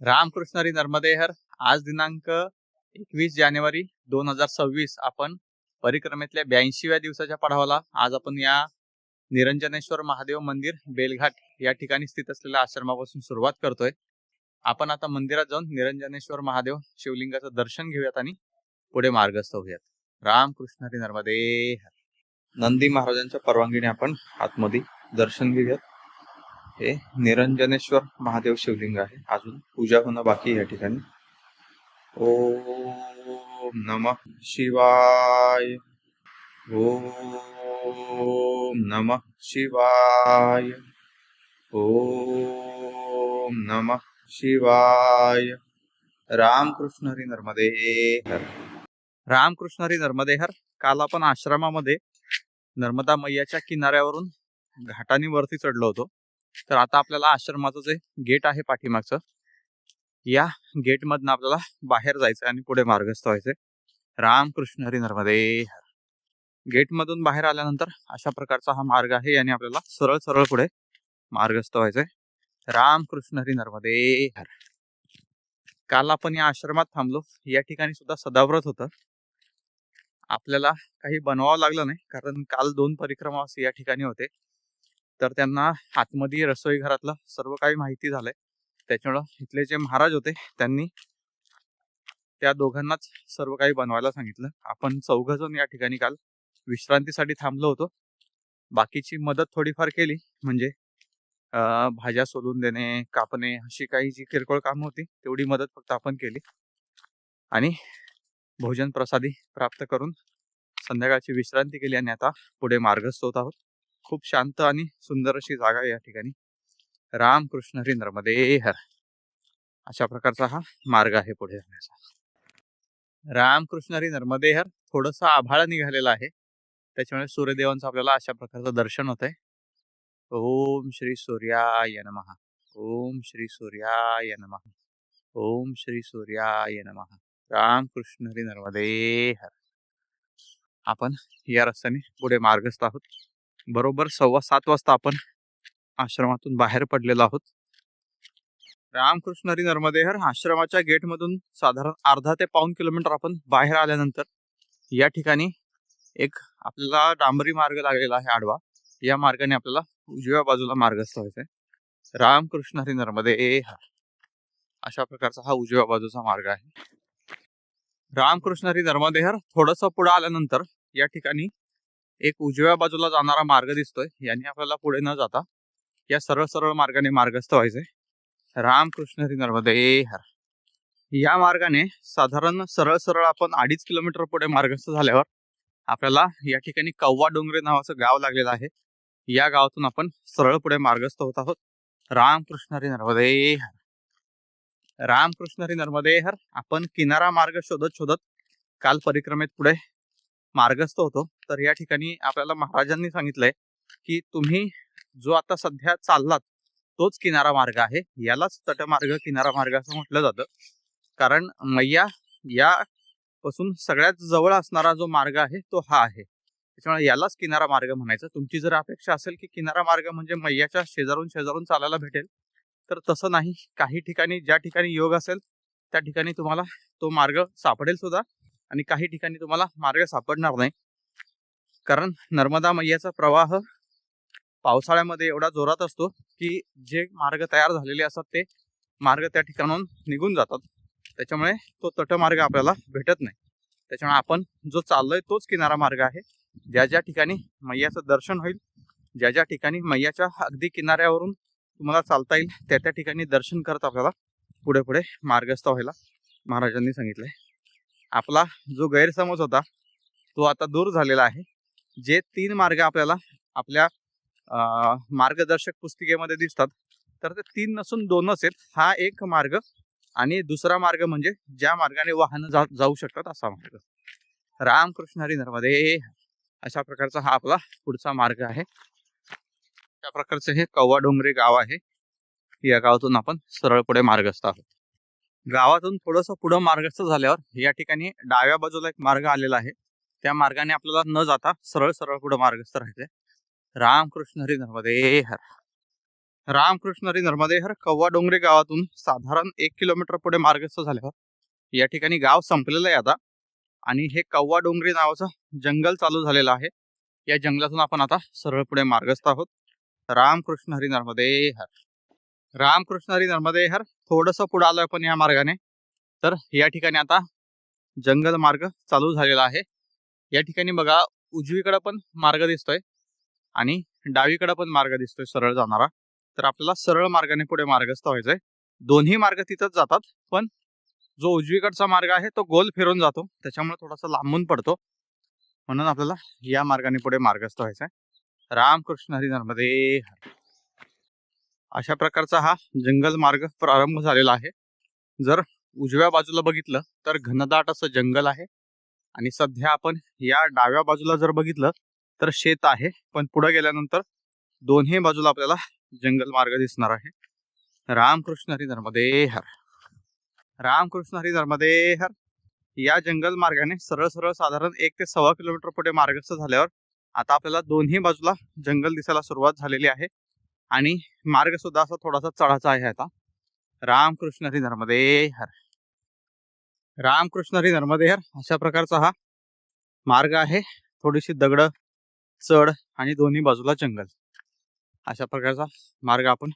रामकृष्ण हरी नर्मदे हर. आज दिनांक 21 जानेवारी 2026 आपण परिक्रमेतल्या 82व्या दिवसाच्या पडावाला आज आपण या निरंजनेश्वर महादेव मंदिर बेलघाट या ठिकाणी स्थित असलेल्या आश्रमापासून सुरुवात करतोय. आपण आता मंदिरात जाऊन निरंजनेश्वर महादेव शिवलिंगाचं दर्शन घेऊयात आणि पुढे मार्गस्थ होऊयात. रामकृष्ण हरी नर्मदे हर. नंदी महाराजांच्या परवानगीने आपण आतमध्ये दर्शन घेऊयात. हे निरंजनेश्वर महादेव शिवलिंग आहे. अजून पूजा होणं बाकी या ठिकाणी. ओम नमः शिवाय. ओम नमः शिवाय. ओम नमः शिवाय. रामकृष्ण हरी नर्मदे हर. रामकृष्ण हरी नर्मदे हर. काल आपण आश्रमामध्ये नर्मदा मैयाच्या किनाऱ्यावरून घाटाने वरती चढलो होतो. तर आता आपल्याला आश्रमाचं जे गेट आहे पाठीमागचं, या गेट मधनं आपल्याला बाहेर जायचं आणि पुढे मार्गस्थ व्हायचंय. रामकृष्ण हरी नर्मदे हर. गेट मधून बाहेर आल्यानंतर अशा प्रकारचा हा मार्ग आहे आणि आपल्याला सरळ सरळ पुढे मार्गस्थ व्हायचंय. रामकृष्ण हरी नर्मदे हर. काल आपण या आश्रमात थांबलो. या ठिकाणी सुद्धा सदाव्रत होतं. आपल्याला काही बनवावं लागलं नाही, कारण काल 2 परिक्रमावासी या ठिकाणी होते. तर त्यांना आतमध्ये रसोई घरातलं सर्व काही माहिती झालंय. त्याच्यामुळं इथले जे महाराज होते त्यांनी त्या दोघांनाच सर्व काही बनवायला सांगितलं. आपण 4 जण या ठिकाणी काल विश्रांतीसाठी थांबलो होतो. बाकीची मदत थोडीफार केली, म्हणजे भाज्या सोलून देणे, कापणे, अशी काही जी किरकोळ कामं होती तेवढी मदत फक्त आपण केली आणि भोजन प्रसादी प्राप्त करून संध्याकाळची विश्रांती केली आणि आता पुढे मार्गस्थ होत आहोत. खूप शांत आणि सुंदर अशी जागा आहे या ठिकाणी. रामकृष्ण हरी नर्मदे हर. अशा प्रकारचा हा मार्ग आहे पुढे जाण्याचा. रामकृष्ण हरी नर्मदे हर. थोडंसं आभाळ निघालेलं आहे, त्याच्यामुळे सूर्यदेवांचं आपल्याला अशा प्रकारचं दर्शन होत आहे. ओम श्री सूर्याय नमः. ओम श्री सूर्याय नमः. ओम श्री सूर्याय नमः. रामकृष्ण हरी नर्मदे हर. आपण या रस्त्याने पुढे मार्गस्थ आहोत. बरोबर 7:15 वाजता आपण आश्रमातून बाहेर पडलेलो आहोत. रामकृष्ण हरी नर्मदे हर. आश्रमाच्या गेट मधून साधारण अर्धा ते पाऊण किलोमीटर आपण बाहेर आल्यानंतर या ठिकाणी एक आपल्याला डांबरी मार्ग लागलेला आहे आडवा. या मार्गाने आपल्याला उजव्या बाजूला मार्गस्थ व्हायचंय. रामकृष्ण हरी नर्मदे हर. अशा प्रकारचा हा उजव्या बाजूचा मार्ग आहे. रामकृष्ण हरी नर्मदे हर. थोडंसं पुढे आल्यानंतर या ठिकाणी एक उजव्या बाजूला जाणारा मार्ग दिसतोय. याने आपल्याला पुढे न जाता या सरळ सरळ मार्गाने मार्गस्थ व्हायचंय. रामकृष्ण हरी नर्मदे हर. या मार्गाने साधारण सरळ सरळ आपण 2.5 किलोमीटर पुढे मार्गस्थ झाल्यावर आपल्याला या ठिकाणी कव्वा डोंगरे नावाचं गाव लागलेलं आहे. या गावातून आपण सरळ पुढे मार्गस्थ होत आहोत. रामकृष्ण हरी नर्मदे हर. रामकृष्ण हरी नर्मदे हर. आपण किनारा मार्ग शोधत शोधत काल परिक्रमेत पुढे मार्गस्थ होतो. तर या ठिकाणी आपल्याला महाराजांनी सांगितलंय की तुम्ही जो आता सध्या चाललात तोच किनारा मार्ग आहे. यालाच तटमार्ग किनारा मार्ग असं म्हटलं जातं, कारण मैया या पासून सगळ्यात जवळ असणारा जो मार्ग आहे तो हा आहे. त्याच्यामुळे यालाच किनारा मार्ग म्हणायचं. तुमची जर अपेक्षा असेल की किनारा मार्ग म्हणजे मैयाच्या शेजारून चालायला भेटेल, तर तसं नाही. काही ठिकाणी ज्या ठिकाणी योग असेल त्या ठिकाणी तुम्हाला तो मार्ग सापडेल सुद्धा, आणि काही ठिकाणी तुम्हाला मार्ग सापडणार नाही. कारण नर्मदा मैयाचा प्रवाह पावसाळ्यामध्ये एवढा जोरात असतो की जे मार्ग तयार झालेले असतात ते मार्ग त्या ठिकाणाहून निघून जातात. त्याच्यामुळे तो तटमार्ग आपल्याला भेटत नाही. त्याच्यामुळे आपण जो चाललोय तोच किनारा मार्ग आहे. ज्या ज्या ठिकाणी मैयाचं दर्शन होईल, ज्या ज्या ठिकाणी मैयाच्या अगदी किनाऱ्यावरून तुम्हाला चालता येईल, त्या त्या ठिकाणी दर्शन करत आपल्याला पुढे पुढे मार्गस्थ व्हायला महाराजांनी सांगितलंय. आपला जो गैरसमज होता तो आता दूर झालेला आहे. जे 3 मार्ग आपल्याला आपल्या मार्गदर्शक पुस्तिकेमध्ये दिसतात, तर ते 3 नसून 2च आहेत. हा एक मार्ग आणि दुसरा मार्ग म्हणजे ज्या मार्गाने वाहनं जाऊ शकतात असा मार्ग. रामकृष्ण हरी नर्मदे हर. अशा प्रकारचा हा आपला पुढचा मार्ग आहे. त्या प्रकारचे हे कव्वा डोंगरे गाव आहे. या गावातून आपण सरळ पुढे मार्गस्थ आहोत. गावातून थोडंसं पुढे मार्गस्थ झाल्यावर या ठिकाणी डाव्या बाजूला एक मार्ग आलेला आहे. त्या मार्गाने आपल्याला न जाता सरळ सरळ पुढे मार्गस्थ राहायचंय. रामकृष्ण हरी नर्मदे हर. रामकृष्ण हरी नर्मदे हर कव्वा डोंगरे गावातून साधारण 1 किलोमीटर पुढे मार्गस्थ झाल्यावर या ठिकाणी गाव संपलेलं आहे आता आणि हे कव्वा डोंगरी नावाचं जंगल चालू झालेलं आहे। या जंगलातून आपण आता सरळ पुढे मार्गस्थ आहोत। रामकृष्ण हरी नर्मदे हर, रामकृष्ण हरी नर्मदे हर। थोडंसं पुढे आलोय आपण या मार्गाने, तर या ठिकाणी आता जंगल मार्ग चालू झालेला आहे। या ठिकाणी बघा उजवीकडे पण मार्ग दिसतोय आणि डावीकडे पण मार्ग दिसतोय सरळ जाणारा, तर आपल्याला सरळ मार्गाने पुढे मार्गस्थ व्हायचंय। दोन्ही मार्ग तिथंच जातात, पण जो उजवीकडचा मार्ग आहे तो गोल फिरून जातो, त्याच्यामुळे थोडासा लांबून पडतो, म्हणून आपल्याला या मार्गाने पुढे मार्गस्थ व्हायचंय। रामकृष्ण हरी नर्मदे हर। अशा प्रकारचा हा जंगल मार्ग प्रारंभ झालेला आहे। जर उजव्या बाजूला बघितलं तर घनदाट असं जंगल आहे आणि सध्या आपण या डाव्या बाजूला जर बघितलं तर शेत आहे, पण पुढे गेल्यानंतर दोन्ही बाजूला आपल्याला जंगल मार्ग दिसणार आहे। रामकृष्ण हरी नर्मदे हर, रामकृष्ण हरी नर्मदे हर। या जंगल मार्गाने सरळ सरळ साधारण 1 ते 1.25 किलोमीटर पुढे मार्गस्थ झाल्यावर आता आपल्याला दोन्ही बाजूला जंगल दिसायला सुरुवात झालेली आहे आणि मार्ग सुद्धा असा थोडासा चढाचा आहे आता। रामकृष्ण हरी नर्मदे हर, रामकृष्ण हरी नर्मदे हर। अशा प्रकारचा हा मार्ग आहे, थोडीशी दगड चढ आणि दोन्ही बाजूला जंगल, अशा प्रकारचा मार्ग आपण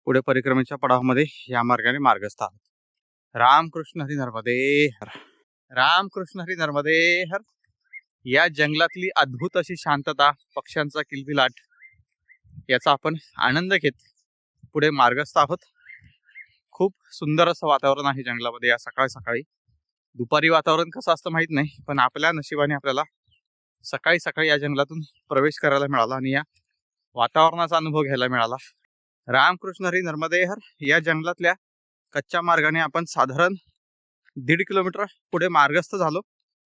पुढे परिक्रमेच्या पडावामध्ये या मार्गाने मार्गस्थ आहोत। रामकृष्ण हरी नर्मदे हर, रामकृष्ण हरी नर्मदे हर। या जंगलातली अद्भुत अशी शांतता, पक्ष्यांचा किलबिलाट याचा आपण आनंद घेत पुढे मार्गस्थ आहोत। खूप सुंदर असं वातावरण आहे जंगलामध्ये या सकाळी सकाळी। दुपारी वातावरण कसं असतं माहित नाही, पण आपल्या नशिबाने आपल्याला सकाळी सकाळी या जंगलातून प्रवेश करायला मिळाला आणि या वातावरणाचा अनुभव घ्यायला मिळाला। रामकृष्ण हरी नर्मदे हर। या जंगलातल्या कच्च्या मार्गाने आपण साधारण 1.5 किलोमीटर पुढे मार्गस्थ झालो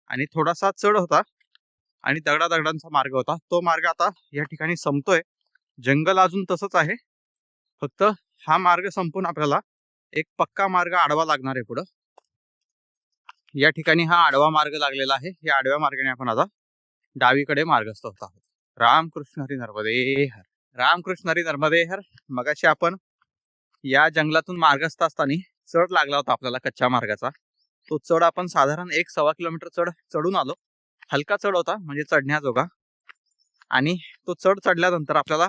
आणि थोडासा चढ होता आणि दगडादगडांचा मार्ग होता, तो मार्ग आता या ठिकाणी संपतोय। जंगल अजून तसंच आहे, फक्त हा मार्ग संपून आपल्याला एक पक्का मार्ग आडवा लागणार आहे पुढं। या ठिकाणी हा आडवा मार्ग लागलेला आहे, या आडव्या मार्गाने आपण आता डावीकडे मार्गस्थ होत आहोत। रामकृष्ण हरी नर्मदे हर, रामकृष्ण हरी नर्मदे हर। मगाशी आपण या जंगलातून मार्गस्थ असताना चढ लागला होता आपल्याला कच्च्या मार्गाचा, तो चढ आपण साधारण 1-1.25 किलोमीटर चढून आलो। हलका चढ होता म्हणजे चढण्याजोगा, आणि तो चढ चढल्यानंतर आपल्याला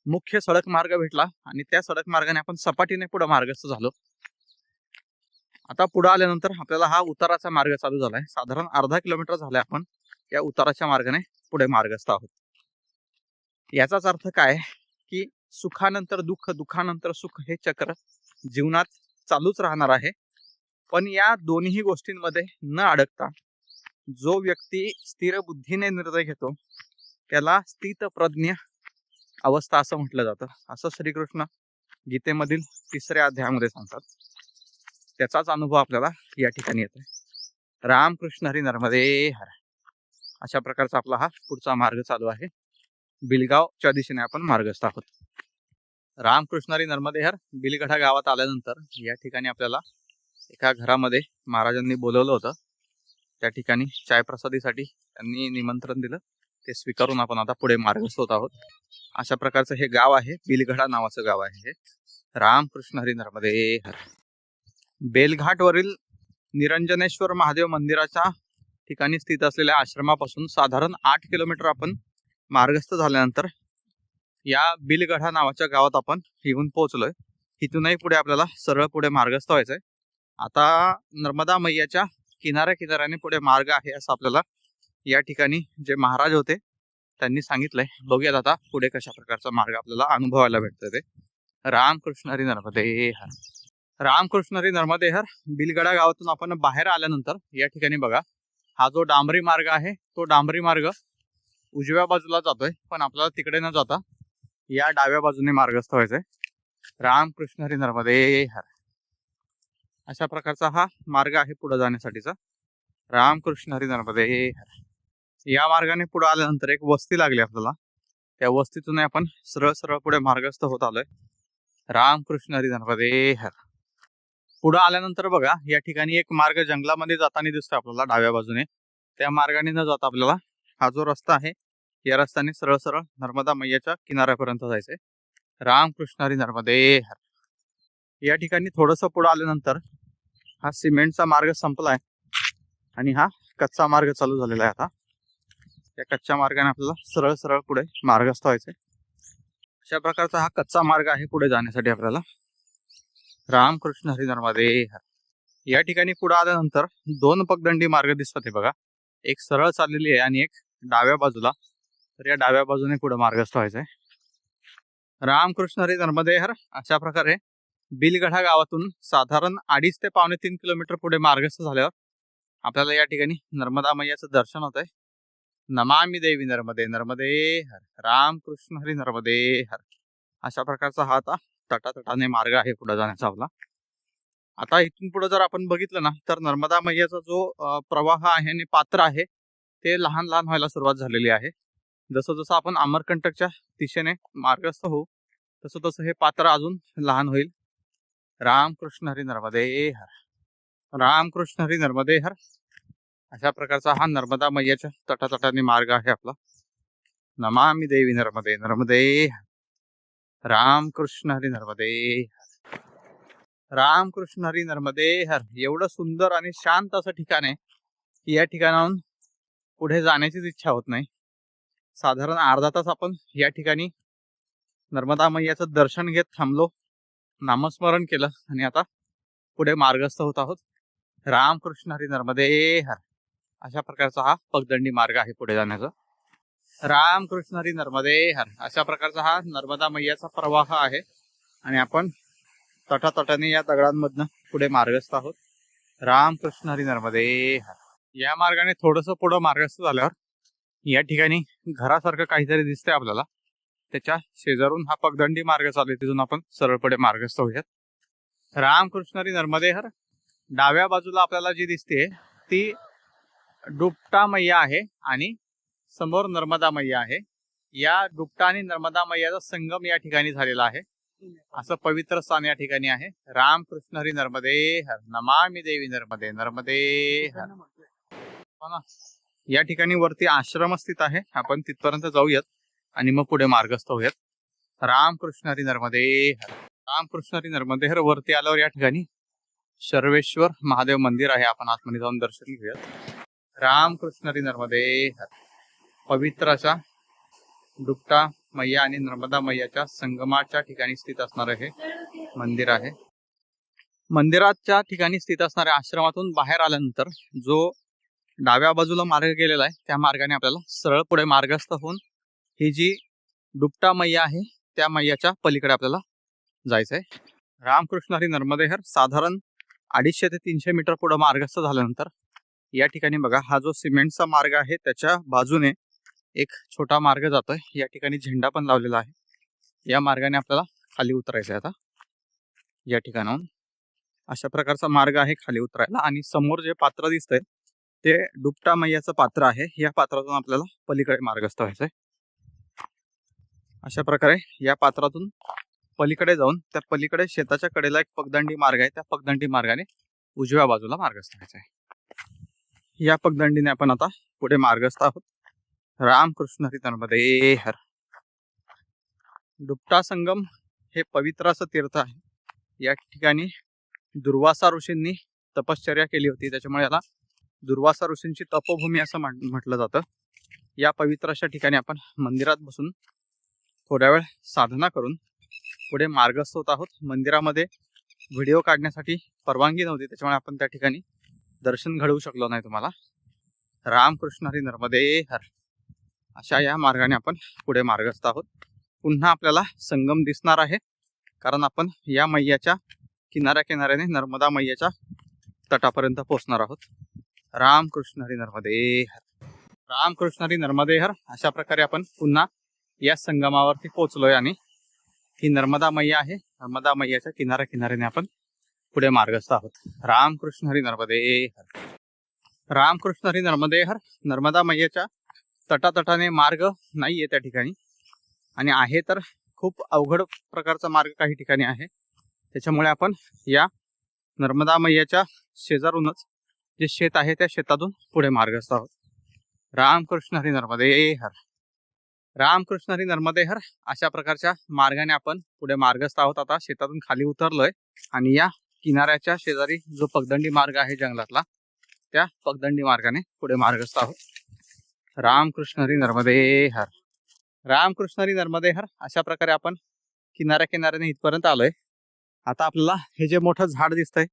मुख्य सडक मार्ग भेटला आणि त्या सडक मार्गाने आपण सपाटीने पुढे मार्गस्थ झालो। आता पुढे आल्यानंतर आपल्याला हा उताराचा मार्ग चालू झालाय, साधारण 1/2 किलोमीटर झालाय आपण या उताराच्या मार्गाने पुढे मार्गस्थ आहोत। याचाच अर्थ काय की सुखानंतर दुःख, दुःखानंतर सुख हे चक्र जीवनात चालूच राहणार आहे, पण या दोन्ही गोष्टींमध्ये न अडकता जो व्यक्ती स्थिर बुद्धीने निर्णय घेतो त्याला स्थित प्रज्ञ अवस्था असं म्हटलं जातं, असं श्रीकृष्ण गीतेमधील 3ऱ्या अध्यायामध्ये सांगतात। त्याचाच अनुभव आपल्याला या ठिकाणी येतोय। रामकृष्ण हरी नर्मदे हर। अशा प्रकारचा आपला हा पुढचा मार्ग चालू आहे। बिलगावच्या दिशेने आपण मार्गस्थ आहोत। रामकृष्ण हरी नर्मदे हर। बिलगढा गावात आल्यानंतर या ठिकाणी आपल्याला एका घरामध्ये महाराजांनी बोलवलं होतं, त्या ठिकाणी चायप्रसादीसाठी त्यांनी निमंत्रण दिलं, ते स्वीकारून आपण आता पुढे मार्गस्थ होत आहोत। अशा प्रकारचं हे गाव आहे, बिलगढा नावाचं गाव आहे हे। रामकृष्ण हरी नर्मदे हर। बेलघाटवरील निरंजनेश्वर महादेव मंदिराच्या ठिकाणी स्थित असलेल्या आश्रमापासून साधारण 8 किलोमीटर आपण मार्गस्थ झाल्यानंतर या बिलगढा नावाच्या गावात आपण येऊन पोहोचलोय। इथूनही पुढे आपल्याला सरळ पुढे मार्गस्थ व्हायचंय। आता नर्मदा मैयाच्या किनाऱ्याने पुढे मार्ग आहे असं आपल्याला या ठिकाणी जे महाराज होते त्यांनी सांगितलंय। बघूयात आता पुढे कशा प्रकारचा मार्ग आपल्याला अनुभवायला भेटतोय ते। रामकृष्ण हरी नर्मदे हर, रामकृष्ण हरी नर्मदे हर। बिलगढा गावातून आपण बाहेर आल्यानंतर या ठिकाणी बघा हा जो डांबरी मार्ग आहे तो डांबरी मार्ग उजव्या बाजूला जातोय, पण आपल्याला तिकडे न जाता या डाव्या बाजूने मार्गस्थ व्हायचंय। रामकृष्ण हरी नर्मदे हर। अशा प्रकारचा हा मार्ग आहे पुढे जाण्यासाठीचा। रामकृष्ण हरी नर्मदे हर। या मार्गाने पुढे आल्यानंतर एक वस्ती लागली आपल्याला, त्या वस्तीतून आपण सरळ सरळ पुढे मार्गस्थ होत आलोय। रामकृष्ण हरी नर्मदे हर। पुढे आल्यानंतर बघा या ठिकाणी एक मार्ग जंगलामध्ये जाताना दिसतोय आपल्याला डाव्या बाजूने, त्या मार्गाने न जाता आपल्याला हा जो रस्ता आहे या रस्त्याने सरळ सरळ नर्मदा मैयाच्या किनाऱ्यापर्यंत जायचंय। रामकृष्ण हरी नर्मदे हर. या ठिकाणी थोडंसं पुढे आल्यानंतर हा सिमेंटचा मार्ग संपलाय आणि हा कच्चा मार्ग चालू झालेला आहे. आता या कच्च्या मार्गाने आपल्याला सरळ सरळ पुढे मार्गस्थ व्हायचंय. अशा प्रकारचा हा कच्चा मार्ग आहे पुढे जाण्यासाठी आपल्याला. रामकृष्ण हरी नर्मदे हर. या ठिकाणी पुढे आल्यानंतर दोन पगदंडी मार्ग दिसतात हे बघा. एक सरळ चाललेली आहे आणि एक डाव्या बाजूला. तर या डाव्या बाजूने पुढे मार्गस्थ व्हायचंय. रामकृष्ण हरी नर्मदे हर. अशा प्रकारे बिलगढा गावातून साधारण 2.5 ते 3.5 किलोमीटर पुढे मार्गस्थ झाल्यावर आपल्याला या ठिकाणी नर्मदा मैयाचं दर्शन होतंय. नमामि देवी नर्मदे नर्मदे हर. रामकृष्ण हरी नर्मदे हर. अशा प्रकारचा हा आता तटातटाने मार्ग आहे पुढे जाण्याचा आपला. आता इथून पुढे जर आपण बघितलं ना तर नर्मदा मैयाचा जो प्रवाह आहे आणि पात्र आहे ते लहान लहान व्हायला सुरुवात झालेली आहे. जसं जसं आपण अमरकंटकच्या दिशेने मार्गस्थ होऊ तसं तसं हे पात्र अजून लहान होईल. रामकृष्ण हरी नर्मदे हर. रामकृष्ण हरी नर्मदे हर. अशा प्रकारचा हा नर्मदा मैयाच्या तटातटाने मार्ग आहे आपला. नमामि देवी नर्मदे नर्मदे हर. रामकृष्ण हरी नर्मदे हर. रामकृष्ण हरी नर्मदे हर. एवढं सुंदर आणि शांत असं ठिकाण आहे की या ठिकाणाहून पुढे जाण्याचीच इच्छा होत नाही. साधारण अर्धा तास आपण या ठिकाणी नर्मदा मैयाचं दर्शन घेत थांबलो, नामस्मरण केलं आणि आता पुढे मार्गस्थ होत आहोत. रामकृष्ण हरी नर्मदे हर. अशा प्रकारचा हा पगदंडी मार्ग आहे पुढे जाण्याचा. रामकृष्ण हरी नर्मदे हर. अशा प्रकारचा हा नर्मदा मैयाचा प्रवाह आहे आणि आपण तटातटाने या दगडांमधनं पुढे मार्गस्थ आहोत. रामकृष्ण हरी नर्मदे हर. या मार्गाने थोडंसं पुढे मार्गस्थ झाल्यावर या ठिकाणी घरासारखं काहीतरी दिसतंय आपल्याला. त्याच्या शेजारून हा पगदंडी मार्ग चालू आहे, तिथून आपण सरळपणे मार्गस्थ होऊयात. रामकृष्ण हरी नर्मदे हर. डाव्या बाजूला आपल्याला जी दिसते ती डुबटा मैया आहे आणि समोर नर्मदा मैया आहे. या डुबटा आणि नर्मदा मैयाचा संगम या ठिकाणी झालेला आहे. असं पवित्र स्थान या ठिकाणी आहे. रामकृष्ण हरी नर्मदे हर. नमामि देवी नर्मदे नर्मदे हर. या ठिकाणी वरती आश्रम स्थित आहे, आपण तिथपर्यंत जाऊयात आणि मग पुढे मार्गस्थ होऊयात. रामकृष्ण हरी नर्मदे हर. रामकृष्ण हरी नर्मदे हर. वरती आल्यावर या ठिकाणी सर्वेश्वर महादेव मंदिर आहे, आपण आतमध्ये जाऊन दर्शन घेऊयात. रामकृष्ण हरी नर्मदे हर. पवित्र अशा डुबटा मैया आणि नर्मदा मैयाच्या संगमाच्या ठिकाणी स्थित असणारं हे मंदिर आहे. मंदिराच्या ठिकाणी स्थित असणाऱ्या आश्रमातून बाहेर आल्यानंतर जो डाव्या बाजूला मार्ग गेलेला आहे त्या मार्गाने आपल्याला सरळ पुढे मार्गस्थ होऊन ही जी डुबटा मैया आहे त्या मैयाच्या पलीकडे आपल्याला जायचंय. रामकृष्ण हरी नर्मदे हर. साधारण 250 ते 300 मीटर पुढे मार्गस्थ झाल्यानंतर या ठिकाणी बघा हा जो सिमेंटचा मार्ग आहे त्याच्या बाजूने एक छोटा मार्ग जातोय. या ठिकाणी झेंडा पण लावलेला आहे. या मार्गाने आपल्याला खाली उतरायचं आहे. आता या ठिकाणाहून अशा प्रकारचा मार्ग आहे खाली उतरायला आणि समोर जे पात्र दिसतंय ते डुबटा मैयाचं पात्र आहे. या पात्रातून आपल्याला पलीकडे मार्गस्थ व्हायचंय. अशा प्रकारे या पात्रातून पलीकडे जाऊन त्या पलीकडे शेताच्या कडेला एक पगदंडी मार्ग आहे, त्या पगदंडी मार्गाने उजव्या बाजूला मार्गस्थ व्हायचं आहे. या पगदंडीने आपण आता पुढे मार्गस्थ आहोत. रामकृष्ण हरी नर्मदे हर. डुबटा संगम हे पवित्र असं तीर्थ आहे. या ठिकाणी दुर्वासा ऋषींनी तपश्चर्या केली होती, त्याच्यामुळे याला दुर्वासा ऋषींची तपोभूमी असं म्हटलं जातं. या पवित्र अशा ठिकाणी आपण मंदिरात बसून थोड्या वेळ साधना करून पुढे मार्गस्थ होत आहोत. मंदिरामध्ये व्हिडिओ काढण्यासाठी परवानगी नव्हती, त्याच्यामुळे आपण त्या ठिकाणी दर्शन घडवू शकलो नाही तुम्हाला. रामकृष्ण हरी नर्मदे हर. अशा या मार्गाने आपण पुढे मार्गस्थ आहोत. पुन्हा आपल्याला संगम दिसणार आहे कारण आपण या मैयाच्या किनाऱ्याने नर्मदा मैयाच्या तटापर्यंत पोहोचणार आहोत. रामकृष्ण हरी नर्मदे हर. रामकृष्ण हरी नर्मदे हर. अशा प्रकारे आपण पुन्हा या संगमावरती पोहोचलोय आणि ही नर्मदा मैया आहे. नर्मदा मैयाच्या किनाऱ्याने आपण पुढे मार्गस्थ आहोत. रामकृष्ण हरी नर्मदे हर. रामकृष्ण हरी नर्मदे हर. नर्मदा मैयाच्या तटातटाने मार्ग नाहीये त्या ठिकाणी आणि आहे तर खूप अवघड प्रकारचा मार्ग काही ठिकाणी आहे. त्याच्यामुळे आपण या नर्मदा मैयाच्या शेजारूनच जे शेत आहे त्या शेतातून पुढे मार्गस्थ आहोत. रामकृष्ण हरी नर्मदे हर. रामकृष्ण हरी नर्मदे हर अशा प्रकारच्या मार्गाने आपण पुढे मार्गस्थ आहोत. आता शेतातून खाली उतरलोय आणि या किनाऱ्याच्या शेजारी जो पगदंडी मार्ग आहे जंगलातला, त्या पगदंडी मार्गाने पुढे मार्गस्थ आहोत. रामकृष्ण हरी नर्मदे हर. रामकृष्ण हरी नर्मदे हर अशा प्रकारे आपण किनाऱ्या किनाऱ्याने इथपर्यंत आलोय. आता आपल्याला हे जे मोठं झाड दिसतंय,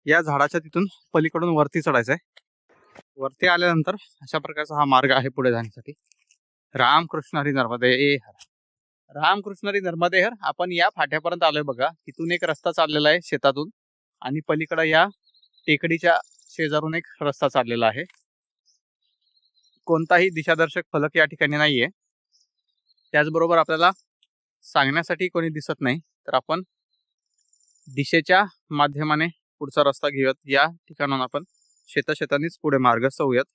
या झाडाच्या तिथून पलीकडून वरती चढायचंय. वरती आल्यानंतर अशा प्रकारचा हा मार्ग आहे पुढे जाण्यासाठी. रामकृष्ण हरी नर्मदे हर. रामकृष्ण हरी नर्मदे हर. आपण या फाट्यापर्यंत आलोय बघा. तिथून एक रस्ता चाललेला आहे शेतातून आणि पलीकडे या टेकडीच्या शेजारून एक रस्ता चाललेला आहे. कोणताही दिशादर्शक फलक या ठिकाणी नाहीये. त्याचबरोबर आपल्याला सांगण्यासाठी कोणी दिसत नाही, तर आपण दिशेच्या माध्यमाने पुढचा रस्ता घेऊयात. या ठिकाणाहून आपण शेतानीच पुढे मार्गस्थ होऊयात.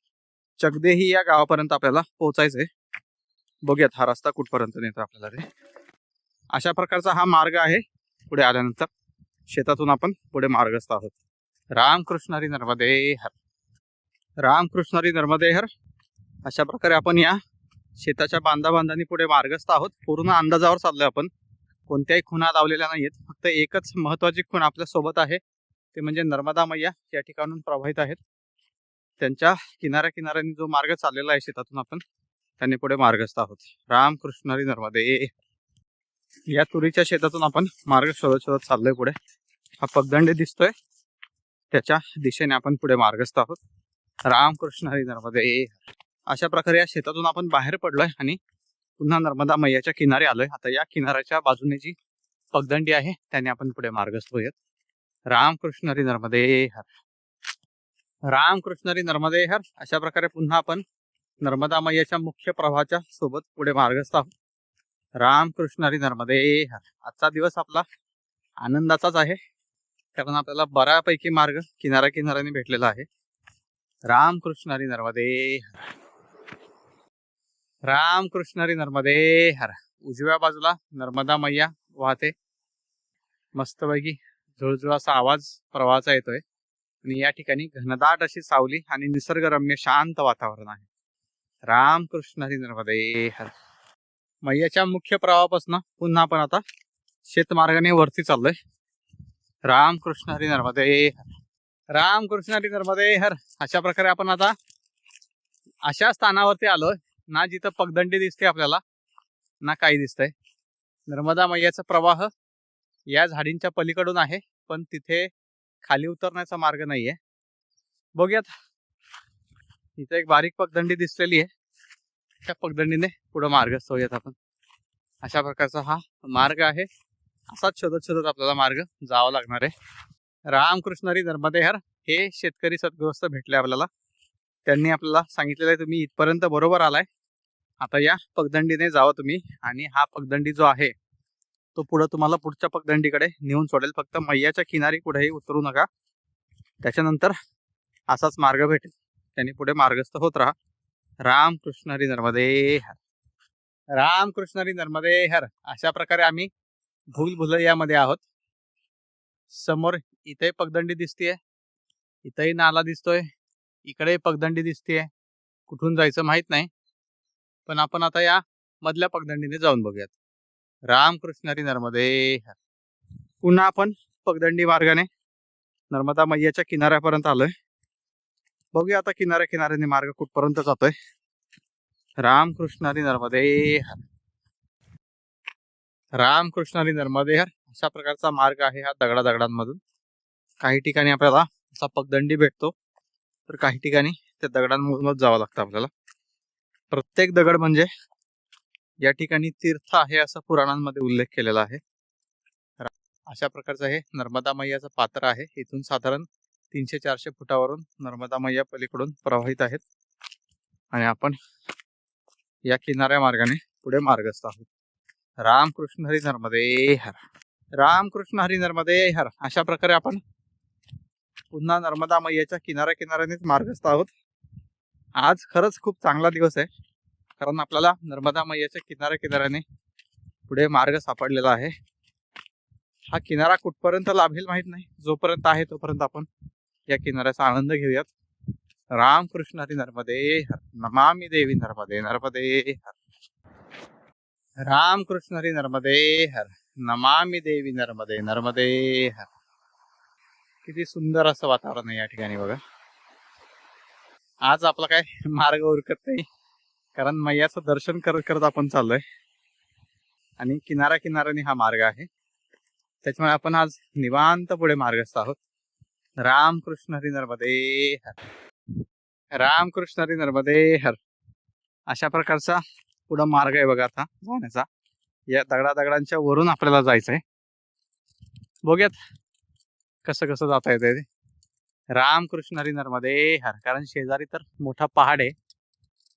चकदेही या गावापर्यंत आपल्याला पोहोचायचंय. बघूयात हा रस्ता कुठपर्यंत नेतो आपल्याला रे. अशा प्रकारचा हा मार्ग आहे. पुढे आल्यानंतर शेतातून आपण पुढे मार्गस्थ आहोत. रामकृष्ण हरी नर्मदे हर. रामकृष्ण हरी नर्मदे हर अशा प्रकारे आपण या शेताच्या बांधाबांधानी पुढे मार्गस्थ आहोत. पूर्ण अंदाजावर चाललोय आपण. कोणत्याही खुणा लावलेल्या नाहीयेत. फक्त एकच महत्वाची खूण आपल्या सोबत आहे, ते म्हणजे नर्मदा मैया या ठिकाणून प्रवाहित आहेत. त्यांच्या किनाऱ्याने जो मार्ग चाललेला आहे शेतातून, आपण त्यांनी पुढे मार्गस्थ आहोत. रामकृष्ण हरी नर्मदे. या तुरीच्या शेतातून आपण मार्ग शोधत चाललोय पुढे. हा पगदंडी दिसतोय, त्याच्या दिशेने आपण पुढे मार्गस्थ आहोत. रामकृष्ण हरी नर्मदे. अशा प्रकारे या शेतातून आपण बाहेर पडलोय आणि पुन्हा नर्मदा मैयाच्या किनारे आलोय. आता या किनाऱ्याच्या बाजूने जी पगदंडी आहे त्याने आपण पुढे मार्गस्थ होऊयात. रामकृष्ण हरी नर्मदे हर. रामकृष्ण हरी नर्मदे हर अशा प्रकारे पुन्हा आपण नर्मदा मैयाच्या मुख्य प्रवाहाच्या सोबत पुढे मार्गस्थ आहोत. रामकृष्ण हरी नर्मदे हर. आजचा दिवस आपला आनंदाचाच आहे, कारण आपल्याला बऱ्यापैकी मार्ग किनाऱ्याने भेटलेला आहे. रामकृष्ण हरी नर्मदे हर. रामकृष्ण हरी नर्मदे हर. उजव्या बाजूला नर्मदा मैया वाहते. मस्तपैकी झुळझुळाचा आवाज प्रवाहाचा येतोय आणि या ठिकाणी घनदाट अशी सावली आणि निसर्गरम्य शांत वातावरण आहे. रामकृष्ण हरी नर्मदे हर. मैयाच्या मुख्य प्रवाहापासून पुन्हा आपण आता शेतमार्गाने वरती चाललोय. रामकृष्ण हरी नर्मदे हर. रामकृष्ण हरी नर्मदे हर अशा प्रकारे आपण आता अशा स्थानावरती आलोय ना जिथं पगदंडी दिसते आपल्याला, ना काही दिसतंय. नर्मदा मैयाचा प्रवाह या झाडींच्या पलीकडून आहे, पण तिथे खाली उतरण्याचा मार्ग नाहीये. बघूयात, इथे एक बारीक पगदंडी दिसलेली आहे. त्या पगदंडीने पुढे मार्गस्थ होऊयात आपण. अशा प्रकारचा हा मार्ग आहे. असाच शोधत आपल्याला मार्ग जावा लागणार आहे. रामकृष्ण हरी नर्मदे हर. हे शेतकरी सद्गृहस्थ भेटले आपल्याला. त्यांनी आपल्याला सांगितलेलं आहे तुम्ही इथपर्यंत बरोबर आलाय, आता या पगदंडीने जावा तुम्ही, आणि हा पगदंडी जो आहे तो पुढे तुम्हाला पुढच्या पगदंडीकडे नेऊन सोडेल. फक्त मैयाच्या किनारी कुठेही उतरू नका, त्याच्यानंतर असाच मार्ग भेटेल. त्यांनी पुढे मार्गस्थ होत राहा. रामकृष्ण हरी नर्मदे हर. रामकृष्ण हरी नर्मदे हर. अशा प्रकारे आम्ही भूलभुलैयामध्ये आहोत. समोर इथे पगदंडी दिसतीये, इथेही नाला दिसतोय, इकडे पगदंडी दिसतीये. कुठून जायचं माहित नाही, पण आपण आता या मधल्या पगदंडीने जाऊन बघूयात. रामकृष्ण हरी नर्मदे हर. पुन्हा आपण पगदंडी मार्गाने नर्मदा मैयाच्या किनाऱ्यापर्यंत आलोय. बघूया आता किनाऱ्याने मार्ग कुठपर्यंत जातोय. रामकृष्ण हरी नर्मदे हर. रामकृष्ण हरी नर्मदे हर. अशा प्रकारचा मार्ग आहे हा दगडांमधून. काही ठिकाणी आपल्याला असा पगदंडी भेटतो, तर काही ठिकाणी त्या दगडांमधूनच जावं लागतं आपल्याला. प्रत्येक दगड म्हणजे या ठिकाणी तीर्थ आहे असं पुराणांमध्ये उल्लेख केलेला आहे. अशा प्रकारचं हे नर्मदा मैयाचं पात्र आहे. इथून साधारण 300-400 फुटावरून नर्मदा मैया पलीकडून प्रवाहित आहेत आणि आपण या किनाऱ्या मार्गाने पुढे मार्गस्थ आहोत. रामकृष्ण हरी नर्मदे हर. रामकृष्ण हरी नर्मदे हर. अशा प्रकारे आपण पुन्हा नर्मदा मैयाच्या किनाऱ्यानेच मार्गस्थ आहोत. आज खरंच खूप चांगला दिवस आहे, कारण आपल्याला नर्मदा मैयाच्या किनाऱ्याने पुढे मार्ग सापडलेला आहे. हा किनारा कुठपर्यंत लाभेल माहित नाही, जोपर्यंत आहे तोपर्यंत आपण या किनाऱ्याचा आनंद घेऊयात. रामकृष्ण हरी नर्मदे हर. नमामि देवी नर्मदे. नर्मदे हर. रामकृष्ण हरी नर्मदे हर. नमामि देवी नर्मदे नर्मदे हर. किती सुंदर असं वातावरण आहे या ठिकाणी बघा. आज आपला काय मार्ग उरकत नाही, कारण मैयाचं दर्शन करत करत आपण चाललोय आणि किनाऱ्याने हा मार्ग आहे. त्याच्यामुळे आपण आज निवांत पुढे मार्गस्थ आहोत. रामकृष्ण हरी नर्मदे हर. रामकृष्ण हरी नर्मदे हर. अशा प्रकारचा पुढं मार्ग आहे बघा आता जाण्याचा. या दगडांच्या वरून आपल्याला जायचंय. बघूयात कसं कसं जाता येतंय ते. रामकृष्ण हरी नर्मदे हर. कारण शेजारी तर मोठा पहाड आहे.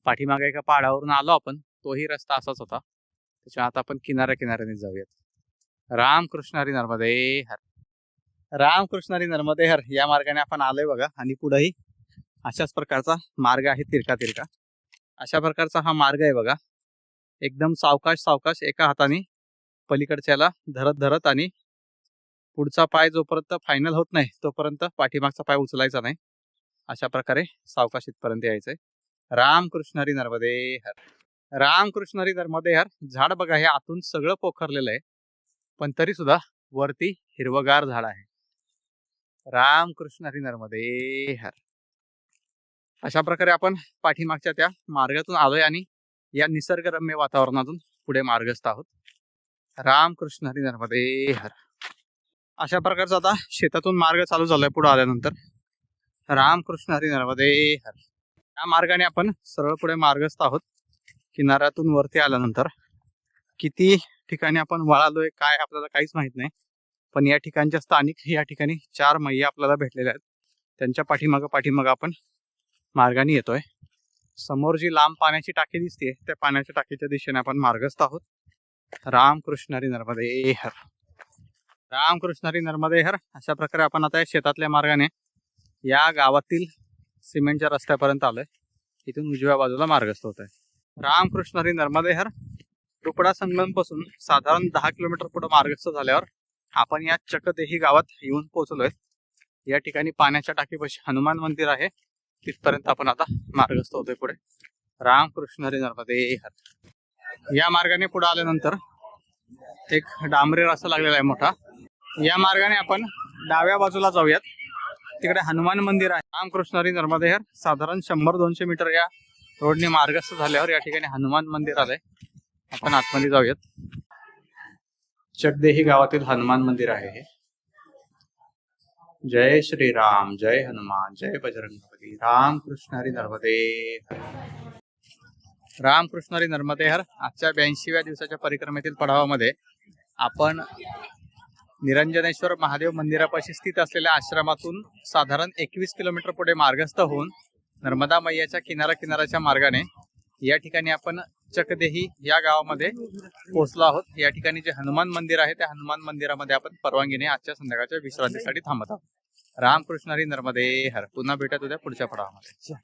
पाठीमागे एका पहाडावरून आलो आपण, तोही रस्ता असाच होता. त्याच्या आता आपण किनाऱ्याने जाऊयात. रामकृष्ण हरी नर्मदे हर. रामकृष्ण हरी नर्मदे हर. या मार्गाने आपण आलोय बघा. आणि पुढेही अशाच प्रकारचा मार्ग आहे, तिरका अशा प्रकारचा हा मार्ग आहे बघा. एकदम सावकाश एका हाताने पलीकडच्याला धरत आणि पुढचा पाय जोपर्यंत फायनल होत नाही तोपर्यंत पाठीमागचा पाय उचलायचा नाही. अशा प्रकारे सावकाश इथपर्यंत यायचंय. रामकृष्ण हरी नर्मदे हर. रामकृष्ण हरी नर्मदे हर. झाड बघा, हे आतून सगळं पोखरलेलं आहे, पण तरी सुद्धा वरती हिरवगार झाड आहे. रामकृष्ण हरी नर्मदे हर. अशा प्रकारे आपण पाठीमागच्या त्या मार्गातून आलोय आणि या निसर्गरम्य वातावरणातून पुढे मार्गस्थ आहोत. रामकृष्ण हरी नर्मदे हर. अशा प्रकारचा आता शेतातून मार्ग चालू झालाय पुढे आल्यानंतर. रामकृष्ण हरी नर्मदे हर. या मार्गाने आपण सरळ पुढे मार्गस्थ आहोत. किनाऱ्यातून वरती आल्यानंतर किती ठिकाणी आपण वळालोय काय आपल्याला काहीच माहित नाही, पण या ठिकाणच्या स्थानिक या ठिकाणी 4 मैया आपल्याला भेटलेल्या आहेत. त्यांच्या पाठीमागं आपण मार्गाने येतोय. समोर जी लांब पाण्याची टाकी दिसते त्या पाण्याच्या टाकीच्या दिशेने आपण मार्गस्थ आहोत. रामकृष्ण हरी नर्मदे हर. रामकृष्ण हरी नर्मदे हर. अशा प्रकारे आपण आता शेतातल्या मार्गाने या गावातील सिमेंटच्या रस्त्यापर्यंत आलोय. इथून उजव्या बाजूला मार्गस्थ होत आहे. रामकृष्ण हरी नर्मदे हर. रुपडा संगम पासून साधारण 10 किलोमीटर पुढे मार्गस्थ झाल्यावर आपण या चकदेही गावात येऊन पोहोचलोय. या ठिकाणी पाण्याच्या टाकीपाशी हनुमान मंदिर आहे. तिथपर्यंत आपण आता मार्गस्थ होतोय पुढे. रामकृष्ण हरी नर्मदे हर. या मार्गाने पुढे आल्यानंतर एक डांबरी रस्ता लागलेला आहे मोठा. या मार्गाने आपण डाव्या बाजूला जाऊयात. तिकडे हनुमान मंदिर आहे. रामकृष्ण हरी नर्मदे हर. साधारण 100-200 मीटर या रोडने मार्गस्थ झाल्यावर या ठिकाणी हनुमान मंदिर आलंय. आपण आतमध्ये जाऊयात. चकदेही गावातील हनुमान मंदिर आहे हे. जय श्रीराम, जय हनुमान, जय बजरंगबली. रामकृष्ण हरी नर्मदे हर. रामकृष्ण हरी नर्मदे हर. आजच्या 82व्या दिवसाच्या परिक्रमेतील पडावामध्ये आपण निरंजनेश्वर महादेव मंदिरापाशी स्थित असलेल्या आश्रमातून साधारण 21 किलोमीटर पुढे मार्गस्थ होऊन नर्मदा मैयाच्या किनाऱ्याच्या मार्गाने या ठिकाणी आपण चकदेही या गावामध्ये पोहोचलो आहोत. या ठिकाणी जे हनुमान मंदिर आहे त्या हनुमान मंदिरामध्ये आपण परवानगीने आजच्या संध्याकाळच्या विश्रांतीसाठी थांबत आहोत. रामकृष्ण हरी नर्मदे हर. पुन्हा भेटत उद्या पुढच्या पडावामध्ये.